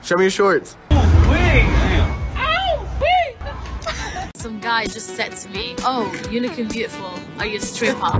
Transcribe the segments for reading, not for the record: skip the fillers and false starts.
Show me your shorts. Some guy just said to me, "Oh, you're looking beautiful. Are you a stripper?"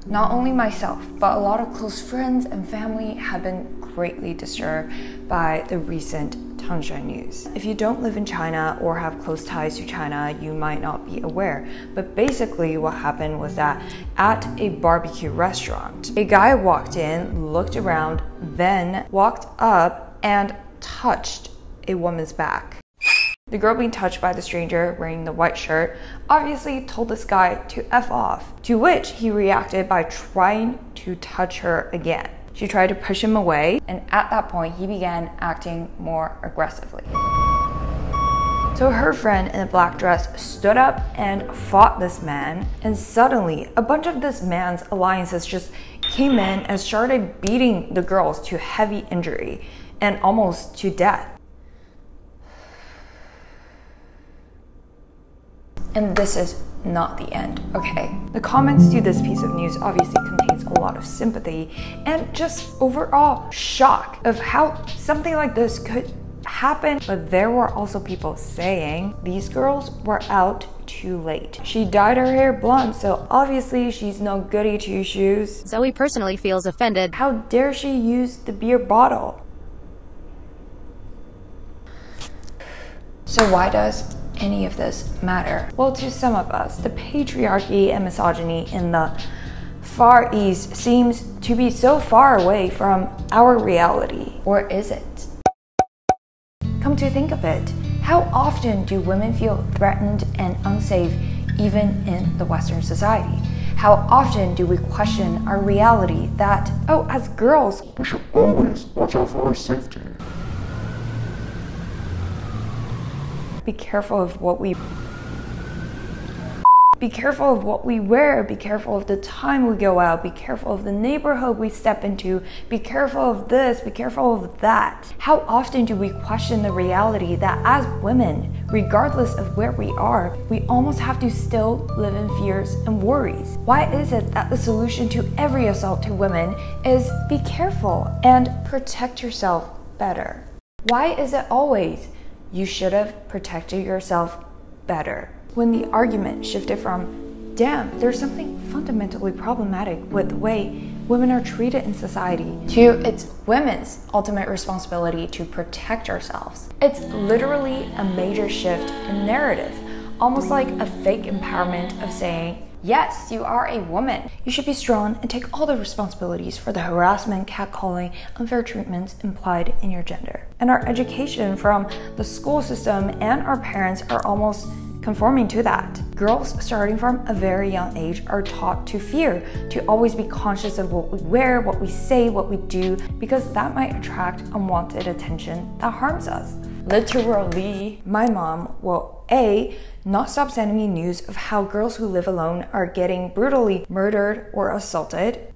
Not only myself, but a lot of close friends and family have been greatly disturbed by the recent Tang Shan news. If you don't live in China or have close ties to China, you might not be aware. But basically what happened was that at a barbecue restaurant, a guy walked in, looked around, then walked up and touched a woman's back. The girl being touched by the stranger wearing the white shirt obviously told this guy to F off, to which he reacted by trying to touch her again. She tried to push him away, and at that point, he began acting more aggressively. So her friend in a black dress stood up and fought this man, and suddenly a bunch of this man's alliances just came in and started beating the girls to heavy injury and almost to death. And this is not the end, okay? The comments to this piece of news obviously contains a lot of sympathy and just overall shock of how something like this could happen. But there were also people saying these girls were out too late. She dyed her hair blonde, so obviously she's no goody two shoes. Zoe personally feels offended. How dare she use the beer bottle? So why does any of this matter? Well, to some of us, the patriarchy and misogyny in the Far East seems to be so far away from our reality. Or is it? Come to think of it, how often do women feel threatened and unsafe even in the Western society? How often do we question our reality that, oh, as girls, we should always watch out for our safety? Be careful of what we wear, be careful of the time we go out, be careful of the neighborhood we step into, be careful of this, be careful of that. How often do we question the reality that as women, regardless of where we are, we almost have to still live in fears and worries? Why is it that the solution to every assault to women is be careful and protect yourself better? Why is it always you should have protected yourself better? When the argument shifted from, damn, there's something fundamentally problematic with the way women are treated in society, to it's women's ultimate responsibility to protect ourselves. It's literally a major shift in narrative, almost like a fake empowerment of saying, yes, you are a woman. You should be strong and take all the responsibilities for the harassment, catcalling, unfair treatments implied in your gender. And our education from the school system and our parents are almost conforming to that. Girls starting from a very young age are taught to fear, to always be conscious of what we wear, what we say, what we do, because that might attract unwanted attention that harms us. Literally, my mom will A, not stop sending me news of how girls who live alone are getting brutally murdered or assaulted.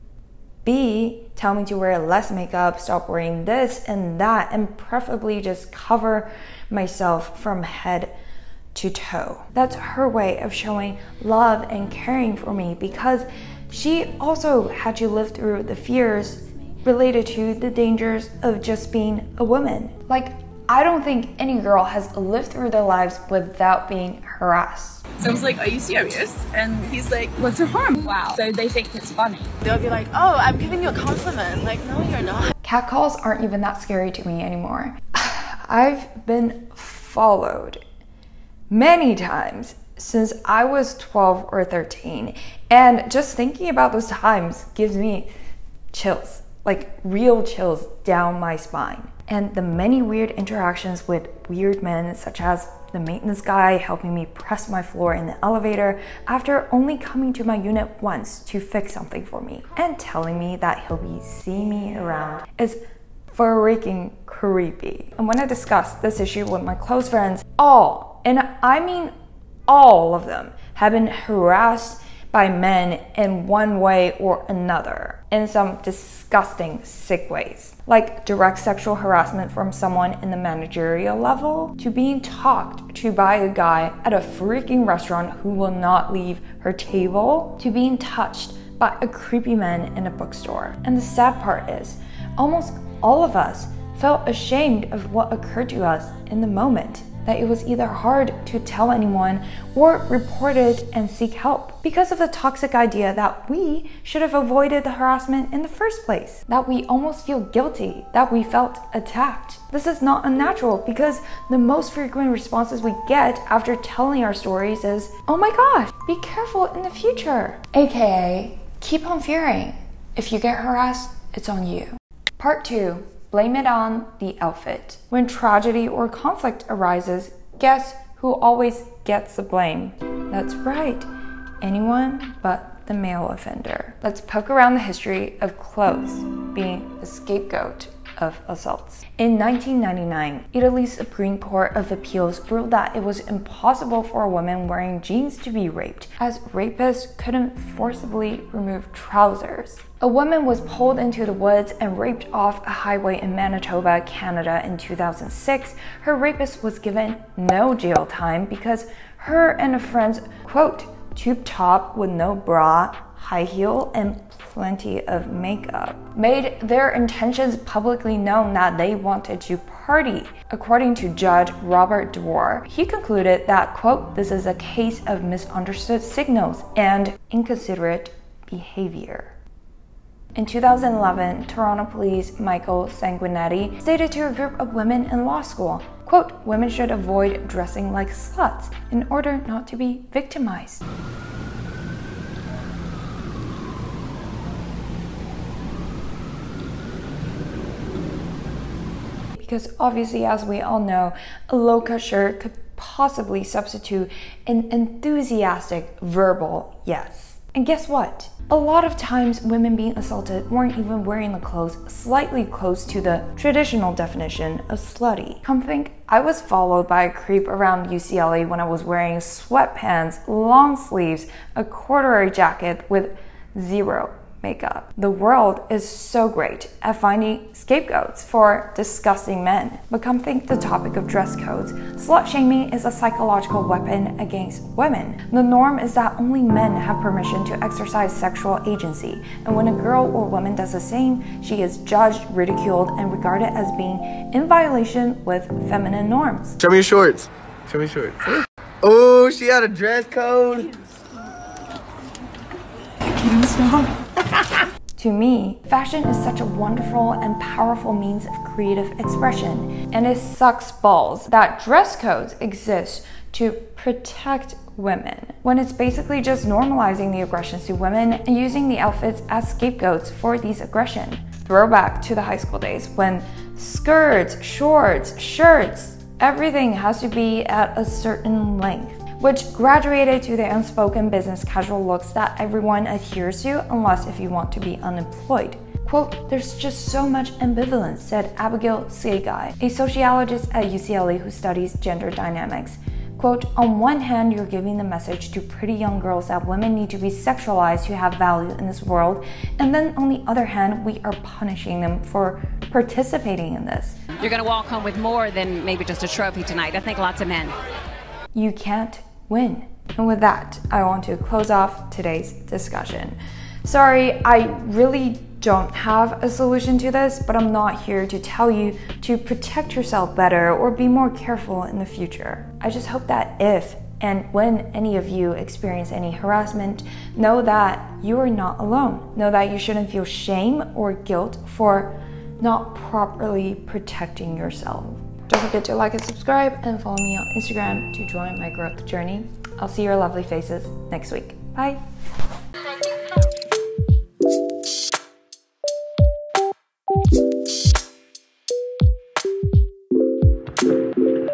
B, tell me to wear less makeup, stop wearing this and that, and preferably just cover myself from head to toe. That's her way of showing love and caring for me, because she also had to live through the fears related to the dangers of just being a woman. Like, I don't think any girl has lived through their lives without being harassed. So I was like, are you serious? And he's like, what's the harm? Wow. So they think it's funny. They'll be like, oh, I'm giving you a compliment. Like, no, you're not. Catcalls aren't even that scary to me anymore. I've been followed many times since I was 12 or 13. And just thinking about those times gives me chills, like real chills down my spine. And the many weird interactions with weird men, such as the maintenance guy helping me press my floor in the elevator after only coming to my unit once to fix something for me and telling me that he'll be seeing me around, is freaking creepy. And when I discussed this issue with my close friends, all, and I mean all of them, have been harassed by men in one way or another, in some disgusting, sick ways. Like direct sexual harassment from someone in the managerial level, to being talked to by a guy at a freaking restaurant who will not leave her table, to being touched by a creepy man in a bookstore. And the sad part is, almost all of us felt ashamed of what occurred to us in the moment, that it was either hard to tell anyone or report it and seek help because of the toxic idea that we should have avoided the harassment in the first place, that we almost feel guilty, that we felt attacked. This is not unnatural because the most frequent responses we get after telling our stories is, "Oh my gosh, be careful in the future," aka keep on fearing. If you get harassed, it's on you. Part 2. Blame it on the outfit. When tragedy or conflict arises, guess who always gets the blame? That's right, anyone but the male offender. Let's poke around the history of clothes being the scapegoat of assaults. In 1999, Italy's Supreme Court of Appeals ruled that it was impossible for a woman wearing jeans to be raped, as rapists couldn't forcibly remove trousers. A woman was pulled into the woods and raped off a highway in Manitoba, Canada in 2006. Her rapist was given no jail time because her and a friend's, quote, tube top with no bra, high heel, and plenty of makeup made their intentions publicly known that they wanted to party. According to Judge Robert Dwyer, he concluded that, quote, this is a case of misunderstood signals and inconsiderate behavior. In 2011, Toronto Police Michael Sanguinetti stated to a group of women in law school, quote, women should avoid dressing like sluts in order not to be victimized. Because obviously, as we all know, a low-cut shirt could possibly substitute an enthusiastic verbal yes. And guess what? A lot of times women being assaulted weren't even wearing the clothes slightly close to the traditional definition of slutty. Come think, I was followed by a creep around UCLA when I was wearing sweatpants, long sleeves, a corduroy jacket with zero makeup. The world is so great at finding scapegoats for disgusting men. But come think the topic of dress codes. Slut shaming is a psychological weapon against women. The norm is that only men have permission to exercise sexual agency, and when a girl or woman does the same, she is judged, ridiculed, and regarded as being in violation with feminine norms. Show me your shorts. Show me your shorts. Oh, she had a dress code. To me, fashion is such a wonderful and powerful means of creative expression, and it sucks balls that dress codes exist to protect women, when it's basically just normalizing the aggressions to women and using the outfits as scapegoats for these aggression. Throwback to the high school days when skirts, shorts, shirts, everything has to be at a certain length, which graduated to the unspoken business casual looks that everyone adheres to unless if you want to be unemployed. Quote, there's just so much ambivalence, said Abigail Segai, a sociologist at UCLA who studies gender dynamics. Quote, on one hand, you're giving the message to pretty young girls that women need to be sexualized to have value in this world, and then on the other hand, we are punishing them for participating in this. You're gonna walk home with more than maybe just a trophy tonight. I think lots of men. You can't win. And with that, I want to close off today's discussion. Sorry, I really don't have a solution to this, but I'm not here to tell you to protect yourself better or be more careful in the future. I just hope that if and when any of you experience any harassment, know that you are not alone. Know that you shouldn't feel shame or guilt for not properly protecting yourself. Don't forget to like and subscribe and follow me on Instagram to join my growth journey. I'll see your lovely faces next week. Bye.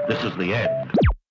This is the end.